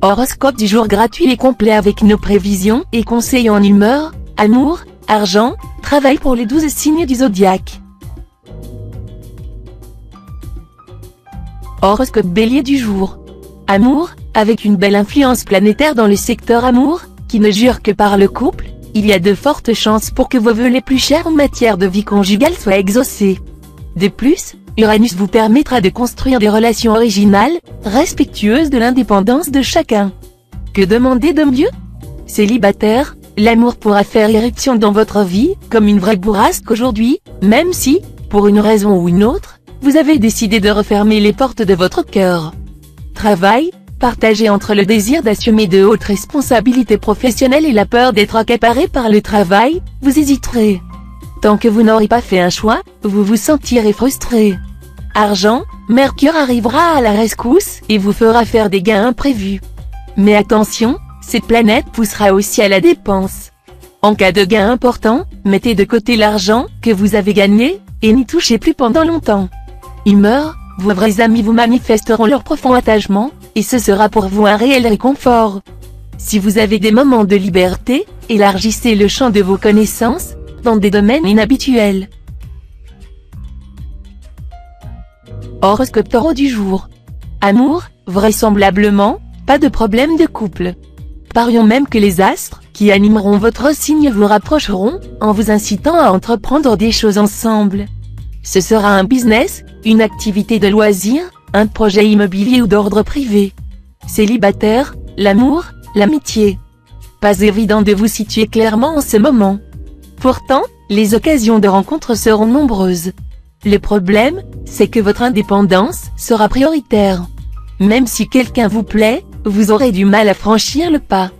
Horoscope du jour gratuit et complet avec nos prévisions et conseils en humeur, amour, argent, travail pour les 12 signes du zodiaque. Horoscope Bélier du jour. Amour, avec une belle influence planétaire dans le secteur amour, qui ne jure que par le couple, il y a de fortes chances pour que vos vœux les plus chers en matière de vie conjugale soient exaucés. De plus, Uranus vous permettra de construire des relations originales, respectueuses de l'indépendance de chacun. Que demander de mieux? Célibataire, l'amour pourra faire irruption dans votre vie, comme une vraie bourrasque aujourd'hui, même si, pour une raison ou une autre, vous avez décidé de refermer les portes de votre cœur. Travail, partagé entre le désir d'assumer de hautes responsabilités professionnelles et la peur d'être accaparé par le travail, vous hésiterez. Tant que vous n'aurez pas fait un choix, vous vous sentirez frustré. Argent, Mercure arrivera à la rescousse et vous fera faire des gains imprévus. Mais attention, cette planète poussera aussi à la dépense. En cas de gain important, mettez de côté l'argent que vous avez gagné, et n'y touchez plus pendant longtemps. Humeur, vos vrais amis vous manifesteront leur profond attachement, et ce sera pour vous un réel réconfort. Si vous avez des moments de liberté, élargissez le champ de vos connaissances, dans des domaines inhabituels. Horoscope Taureau du jour. Amour, vraisemblablement, pas de problème de couple. Parions même que les astres, qui animeront votre signe vous rapprocheront, en vous incitant à entreprendre des choses ensemble. Ce sera un business, une activité de loisir, un projet immobilier ou d'ordre privé. Célibataire, l'amour, l'amitié. Pas évident de vous situer clairement en ce moment. Pourtant, les occasions de rencontre seront nombreuses. Le problème, c'est que votre indépendance sera prioritaire. Même si quelqu'un vous plaît, vous aurez du mal à franchir le pas.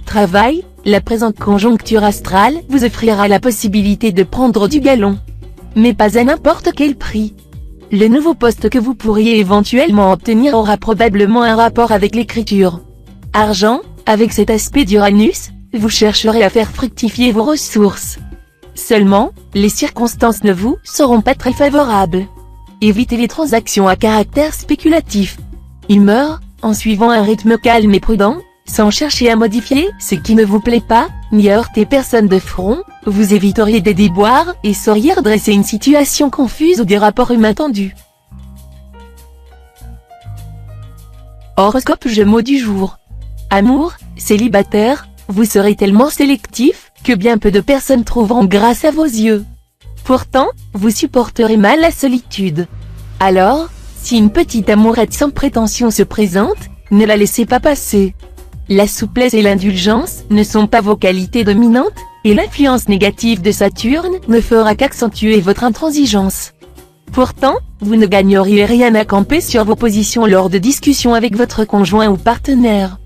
Travail, la présente conjoncture astrale vous offrira la possibilité de prendre du galon. Mais pas à n'importe quel prix. Le nouveau poste que vous pourriez éventuellement obtenir aura probablement un rapport avec l'écriture. Argent, avec cet aspect d'Uranus, vous chercherez à faire fructifier vos ressources. Seulement, les circonstances ne vous seront pas très favorables. Évitez les transactions à caractère spéculatif. Humeur, en suivant un rythme calme et prudent, sans chercher à modifier ce qui ne vous plaît pas, ni à heurter personne de front, vous éviteriez des déboires et sauriez redresser une situation confuse ou des rapports humains tendus. Horoscope Gémeaux du jour. Amour, célibataire, vous serez tellement sélectif, que bien peu de personnes trouveront grâce à vos yeux. Pourtant, vous supporterez mal la solitude. Alors, si une petite amourette sans prétention se présente, ne la laissez pas passer. La souplesse et l'indulgence ne sont pas vos qualités dominantes, et l'influence négative de Saturne ne fera qu'accentuer votre intransigeance. Pourtant, vous ne gagneriez rien à camper sur vos positions lors de discussions avec votre conjoint ou partenaire.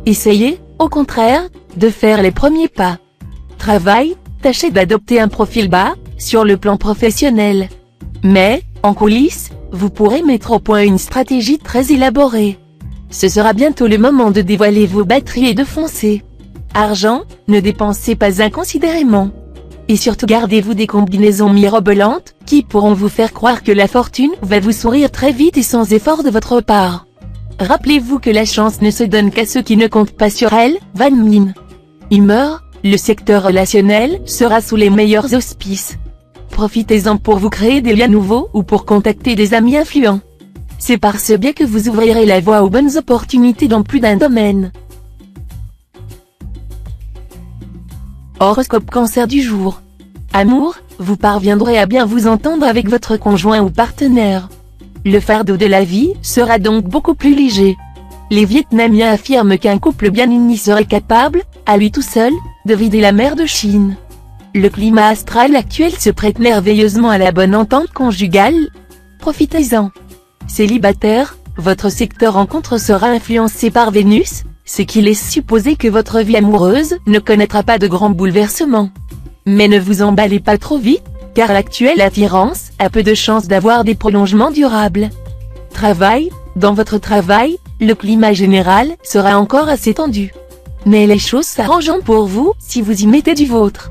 Essayez, au contraire, de faire les premiers pas. Travail, tâchez d'adopter un profil bas, sur le plan professionnel. Mais, en coulisses, vous pourrez mettre au point une stratégie très élaborée. Ce sera bientôt le moment de dévoiler vos batteries et de foncer. Argent, ne dépensez pas inconsidérément. Et surtout gardez-vous des combinaisons mirobolantes, qui pourront vous faire croire que la fortune va vous sourire très vite et sans effort de votre part. Rappelez-vous que la chance ne se donne qu'à ceux qui ne comptent pas sur elle, Van Mine. Humeur, le secteur relationnel sera sous les meilleurs auspices. Profitez-en pour vous créer des liens nouveaux ou pour contacter des amis influents. C'est par ce biais que vous ouvrirez la voie aux bonnes opportunités dans plus d'un domaine. Horoscope Cancer du jour. Amour, vous parviendrez à bien vous entendre avec votre conjoint ou partenaire. Le fardeau de la vie sera donc beaucoup plus léger. Les Vietnamiens affirment qu'un couple bien uni serait capable, à lui tout seul, de vider la mer de Chine. Le climat astral actuel se prête merveilleusement à la bonne entente conjugale. Profitez-en. Célibataire, votre secteur rencontre sera influencé par Vénus, ce qui laisse supposer que votre vie amoureuse ne connaîtra pas de grands bouleversements. Mais ne vous emballez pas trop vite, car l'actuelle attirance a peu de chances d'avoir des prolongements durables. Travail, dans votre travail, le climat général sera encore assez tendu. Mais les choses s'arrangeront pour vous si vous y mettez du vôtre.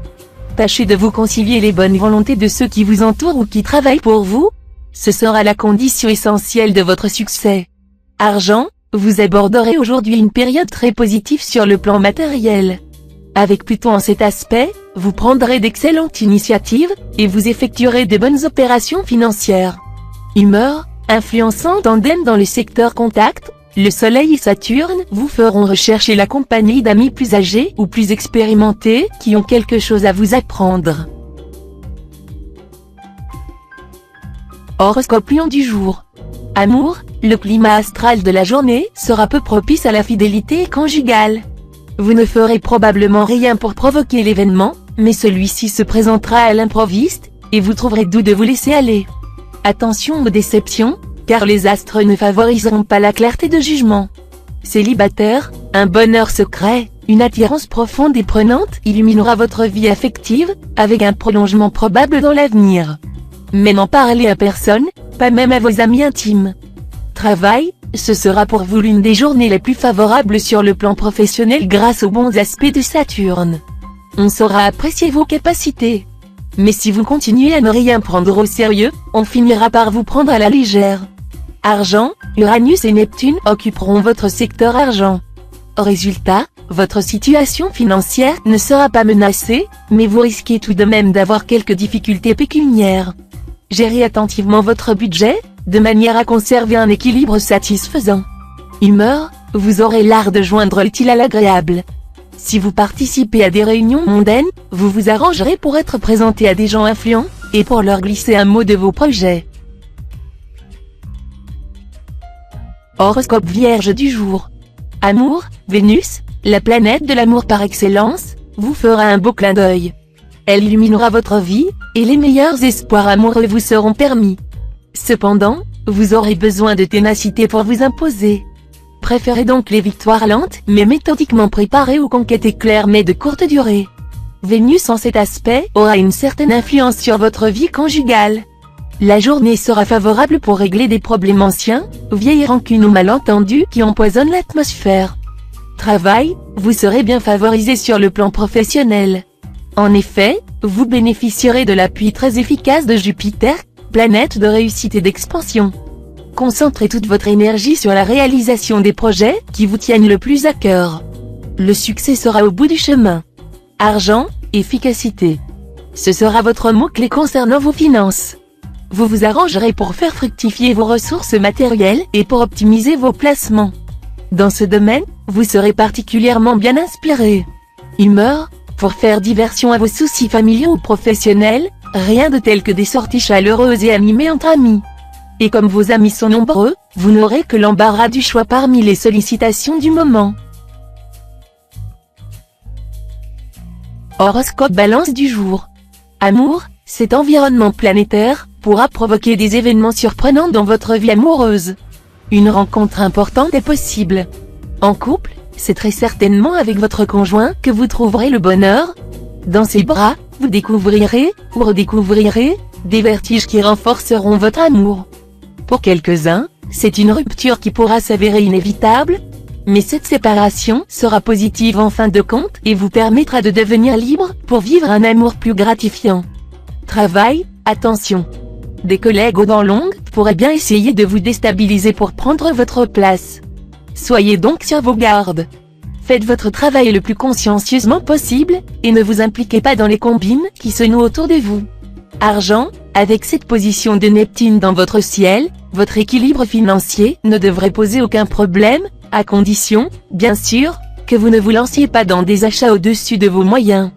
Tâchez de vous concilier les bonnes volontés de ceux qui vous entourent ou qui travaillent pour vous. Ce sera la condition essentielle de votre succès. Argent, vous aborderez aujourd'hui une période très positive sur le plan matériel. Avec Pluton en cet aspect, vous prendrez d'excellentes initiatives, et vous effectuerez de bonnes opérations financières. Humeur, influençant tandem dans le secteur contact, le Soleil et Saturne vous feront rechercher la compagnie d'amis plus âgés ou plus expérimentés qui ont quelque chose à vous apprendre. Horoscope Lion du jour. Amour, le climat astral de la journée sera peu propice à la fidélité conjugale. Vous ne ferez probablement rien pour provoquer l'événement, mais celui-ci se présentera à l'improviste, et vous trouverez doux de vous laisser aller. Attention aux déceptions, car les astres ne favoriseront pas la clarté de jugement. Célibataire, un bonheur secret, une attirance profonde et prenante illuminera votre vie affective, avec un prolongement probable dans l'avenir. Mais n'en parlez à personne, pas même à vos amis intimes. Travail, ce sera pour vous l'une des journées les plus favorables sur le plan professionnel grâce aux bons aspects de Saturne. On saura apprécier vos capacités. Mais si vous continuez à ne rien prendre au sérieux, on finira par vous prendre à la légère. Argent, Uranus et Neptune occuperont votre secteur argent. Résultat, votre situation financière ne sera pas menacée, mais vous risquez tout de même d'avoir quelques difficultés pécuniaires. Gérez attentivement votre budget, de manière à conserver un équilibre satisfaisant. Humeur, vous aurez l'art de joindre l'utile à l'agréable. Si vous participez à des réunions mondaines, vous vous arrangerez pour être présenté à des gens influents, et pour leur glisser un mot de vos projets. Horoscope Vierge du jour. Amour, Vénus, la planète de l'amour par excellence, vous fera un beau clin d'œil. Elle illuminera votre vie, et les meilleurs espoirs amoureux vous seront permis. Cependant, vous aurez besoin de ténacité pour vous imposer. Préférez donc les victoires lentes mais méthodiquement préparées aux conquêtes éclairs mais de courte durée. Vénus en cet aspect aura une certaine influence sur votre vie conjugale. La journée sera favorable pour régler des problèmes anciens, vieilles rancunes ou malentendus qui empoisonnent l'atmosphère. Travail, vous serez bien favorisé sur le plan professionnel. En effet, vous bénéficierez de l'appui très efficace de Jupiter, planète de réussite et d'expansion. Concentrez toute votre énergie sur la réalisation des projets qui vous tiennent le plus à cœur. Le succès sera au bout du chemin. Argent, efficacité. Ce sera votre mot-clé concernant vos finances. Vous vous arrangerez pour faire fructifier vos ressources matérielles et pour optimiser vos placements. Dans ce domaine, vous serez particulièrement bien inspiré. Humeur, pour faire diversion à vos soucis familiaux ou professionnels, rien de tel que des sorties chaleureuses et animées entre amis. Et comme vos amis sont nombreux, vous n'aurez que l'embarras du choix parmi les sollicitations du moment. Horoscope Balance du jour. Amour, cet environnement planétaire pourra provoquer des événements surprenants dans votre vie amoureuse. Une rencontre importante est possible. En couple, c'est très certainement avec votre conjoint que vous trouverez le bonheur. Dans ses bras, vous découvrirez, ou redécouvrirez, des vertiges qui renforceront votre amour. Pour quelques-uns, c'est une rupture qui pourra s'avérer inévitable, mais cette séparation sera positive en fin de compte et vous permettra de devenir libre pour vivre un amour plus gratifiant. Travail, attention. Des collègues aux dents longues pourraient bien essayer de vous déstabiliser pour prendre votre place. Soyez donc sur vos gardes. Faites votre travail le plus consciencieusement possible, et ne vous impliquez pas dans les combines qui se nouent autour de vous. Argent, avec cette position de Neptune dans votre ciel, votre équilibre financier ne devrait poser aucun problème, à condition, bien sûr, que vous ne vous lanciez pas dans des achats au-dessus de vos moyens.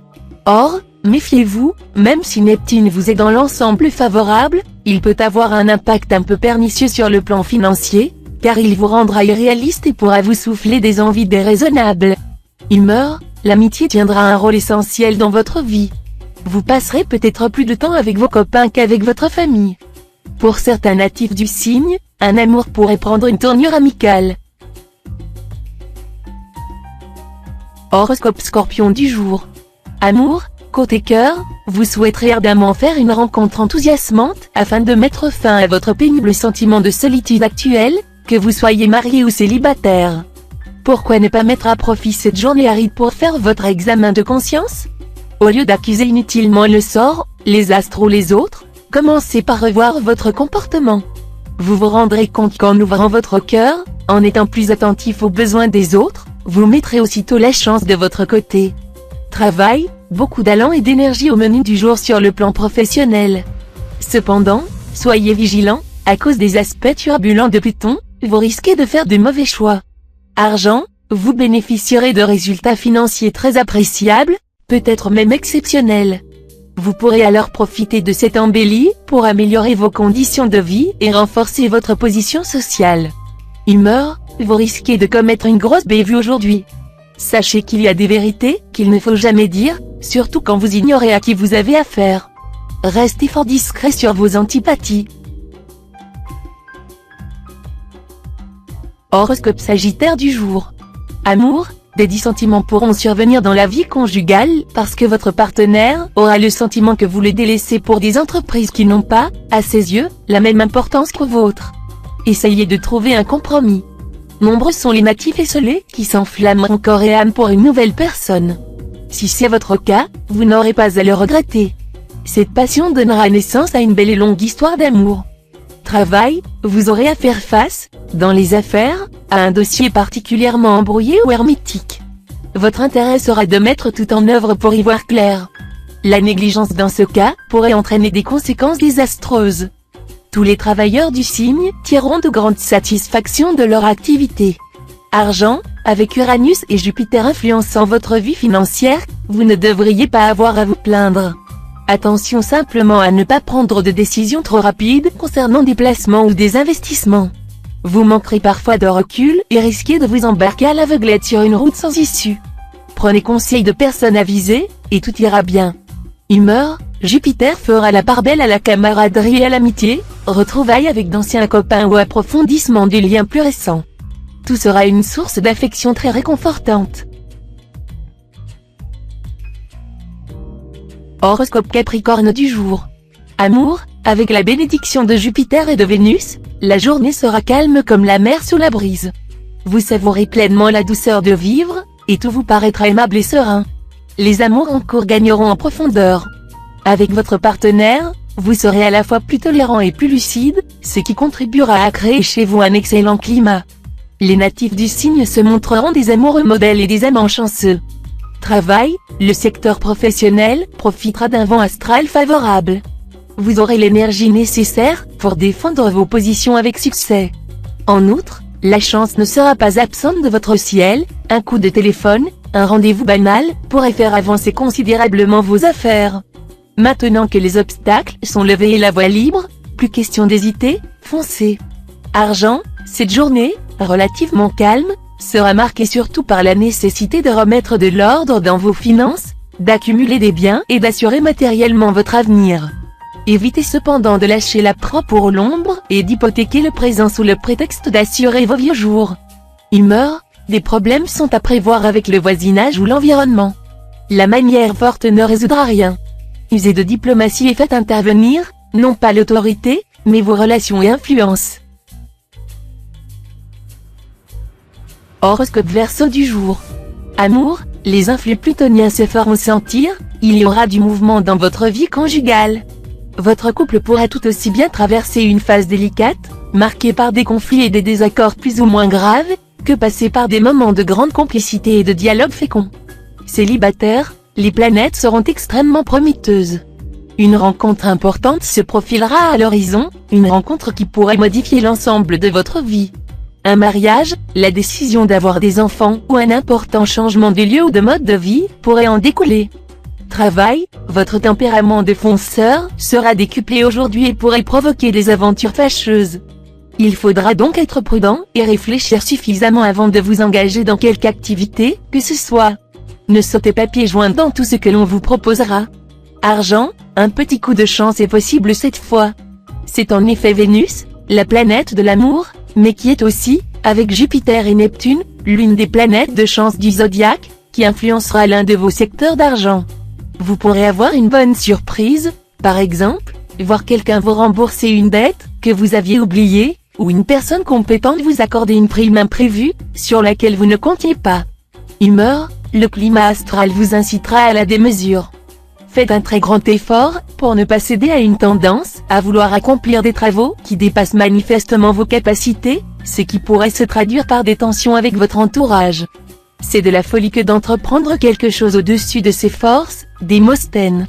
Or, méfiez-vous, même si Neptune vous est dans l'ensemble favorable, il peut avoir un impact un peu pernicieux sur le plan financier, car il vous rendra irréaliste et pourra vous souffler des envies déraisonnables. Humeur, l'amitié tiendra un rôle essentiel dans votre vie. Vous passerez peut-être plus de temps avec vos copains qu'avec votre famille. Pour certains natifs du signe, un amour pourrait prendre une tournure amicale. Horoscope Scorpion du jour. Amour, côté cœur, vous souhaiterez ardemment faire une rencontre enthousiasmante afin de mettre fin à votre pénible sentiment de solitude actuel, que vous soyez marié ou célibataire. Pourquoi ne pas mettre à profit cette journée aride pour faire votre examen de conscience? Au lieu d'accuser inutilement le sort, les astres ou les autres, commencez par revoir votre comportement. Vous vous rendrez compte qu'en ouvrant votre cœur, en étant plus attentif aux besoins des autres, vous mettrez aussitôt la chance de votre côté. Travail, beaucoup d'allant et d'énergie au menu du jour sur le plan professionnel. Cependant, soyez vigilants, à cause des aspects turbulents de Pluton, vous risquez de faire de mauvais choix. Argent, vous bénéficierez de résultats financiers très appréciables, peut-être même exceptionnels. Vous pourrez alors profiter de cette embellie pour améliorer vos conditions de vie et renforcer votre position sociale. Humeur, vous risquez de commettre une grosse bévue aujourd'hui. Sachez qu'il y a des vérités qu'il ne faut jamais dire, surtout quand vous ignorez à qui vous avez affaire. Restez fort discret sur vos antipathies. Horoscope Sagittaire du jour. Amour, des dissentiments pourront survenir dans la vie conjugale parce que votre partenaire aura le sentiment que vous le délaissez pour des entreprises qui n'ont pas, à ses yeux, la même importance que vôtre. Essayez de trouver un compromis. Nombreux sont les natifs esselés qui s'enflammeront corps et âme pour une nouvelle personne. Si c'est votre cas, vous n'aurez pas à le regretter. Cette passion donnera naissance à une belle et longue histoire d'amour. Travail, vous aurez à faire face, dans les affaires, à un dossier particulièrement embrouillé ou hermétique. Votre intérêt sera de mettre tout en œuvre pour y voir clair. La négligence dans ce cas pourrait entraîner des conséquences désastreuses. Tous les travailleurs du signe tireront de grandes satisfactions de leur activité. Argent, avec Uranus et Jupiter influençant votre vie financière, vous ne devriez pas avoir à vous plaindre. Attention simplement à ne pas prendre de décisions trop rapides concernant des placements ou des investissements. Vous manquerez parfois de recul et risquez de vous embarquer à l'aveuglette sur une route sans issue. Prenez conseil de personnes avisées, et tout ira bien. Humeur, Jupiter fera la part belle à la camaraderie et à l'amitié, retrouvailles avec d'anciens copains ou approfondissement des liens plus récents. Tout sera une source d'affection très réconfortante. Horoscope Capricorne du jour. Amour, avec la bénédiction de Jupiter et de Vénus, la journée sera calme comme la mer sous la brise. Vous savourez pleinement la douceur de vivre, et tout vous paraîtra aimable et serein. Les amours en cours gagneront en profondeur. Avec votre partenaire, vous serez à la fois plus tolérant et plus lucide, ce qui contribuera à créer chez vous un excellent climat. Les natifs du signe se montreront des amoureux modèles et des amants chanceux. Travail, le secteur professionnel profitera d'un vent astral favorable. Vous aurez l'énergie nécessaire pour défendre vos positions avec succès. En outre, la chance ne sera pas absente de votre ciel, un coup de téléphone, un rendez-vous banal, pourrait faire avancer considérablement vos affaires. Maintenant que les obstacles sont levés et la voie libre, plus question d'hésiter, foncez. Argent, cette journée, relativement calme, sera marquée surtout par la nécessité de remettre de l'ordre dans vos finances, d'accumuler des biens et d'assurer matériellement votre avenir. Évitez cependant de lâcher la proie pour l'ombre et d'hypothéquer le présent sous le prétexte d'assurer vos vieux jours. Humeur, des problèmes sont à prévoir avec le voisinage ou l'environnement. La manière forte ne résoudra rien. Usez de diplomatie et faites intervenir, non pas l'autorité, mais vos relations et influences. Horoscope Verseau du jour. Amour, les influx plutoniens se feront sentir, il y aura du mouvement dans votre vie conjugale. Votre couple pourra tout aussi bien traverser une phase délicate, marquée par des conflits et des désaccords plus ou moins graves, que passer par des moments de grande complicité et de dialogue fécond. Célibataires, les planètes seront extrêmement prometteuses. Une rencontre importante se profilera à l'horizon, une rencontre qui pourrait modifier l'ensemble de votre vie. Un mariage, la décision d'avoir des enfants ou un important changement de lieu ou de mode de vie pourrait en découler. Travail, votre tempérament de fonceur sera décuplé aujourd'hui et pourrait provoquer des aventures fâcheuses. Il faudra donc être prudent et réfléchir suffisamment avant de vous engager dans quelque activité que ce soit. Ne sautez pas pieds joints dans tout ce que l'on vous proposera. Argent, un petit coup de chance est possible cette fois. C'est en effet Vénus, la planète de l'amour, mais qui est aussi, avec Jupiter et Neptune, l'une des planètes de chance du zodiaque, qui influencera l'un de vos secteurs d'argent. Vous pourrez avoir une bonne surprise, par exemple, voir quelqu'un vous rembourser une dette que vous aviez oubliée, ou une personne compétente vous accorder une prime imprévue, sur laquelle vous ne comptiez pas. Humeur, le climat astral vous incitera à la démesure. Faites un très grand effort, pour ne pas céder à une tendance, à vouloir accomplir des travaux qui dépassent manifestement vos capacités, ce qui pourrait se traduire par des tensions avec votre entourage. C'est de la folie que d'entreprendre quelque chose au-dessus de ses forces, Démosthène.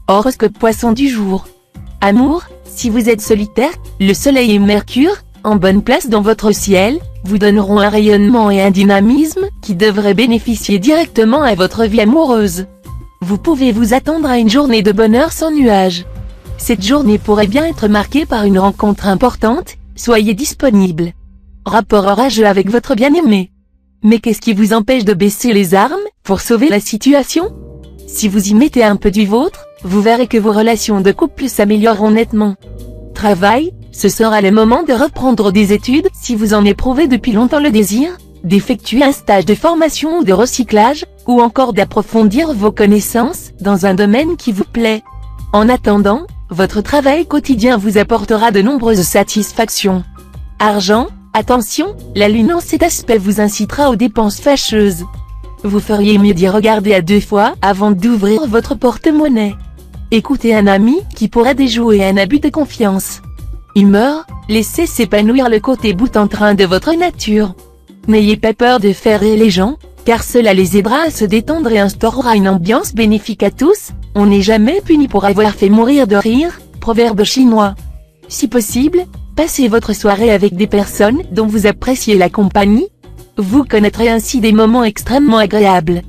Horoscope Poisson du jour. Amour, si vous êtes solitaire, le Soleil et Mercure, en bonne place dans votre ciel, vous donneront un rayonnement et un dynamisme qui devraient bénéficier directement à votre vie amoureuse. Vous pouvez vous attendre à une journée de bonheur sans nuages. Cette journée pourrait bien être marquée par une rencontre importante, soyez disponible. Rapport orageux avec votre bien-aimé. Mais qu'est-ce qui vous empêche de baisser les armes, pour sauver la situation? Si vous y mettez un peu du vôtre, vous verrez que vos relations de couple s'amélioreront nettement. Travail, ce sera le moment de reprendre des études si vous en éprouvez depuis longtemps le désir, d'effectuer un stage de formation ou de recyclage, ou encore d'approfondir vos connaissances dans un domaine qui vous plaît. En attendant, votre travail quotidien vous apportera de nombreuses satisfactions. Argent, attention, la lune en cet aspect vous incitera aux dépenses fâcheuses. Vous feriez mieux d'y regarder à deux fois avant d'ouvrir votre porte-monnaie. Écoutez un ami qui pourrait déjouer un abus de confiance. Humeur, laissez s'épanouir le côté bout en train de votre nature. N'ayez pas peur de faire rire les gens, car cela les aidera à se détendre et instaurera une ambiance bénéfique à tous. On n'est jamais puni pour avoir fait mourir de rire, proverbe chinois. Si possible, passez votre soirée avec des personnes dont vous appréciez la compagnie. Vous connaîtrez ainsi des moments extrêmement agréables.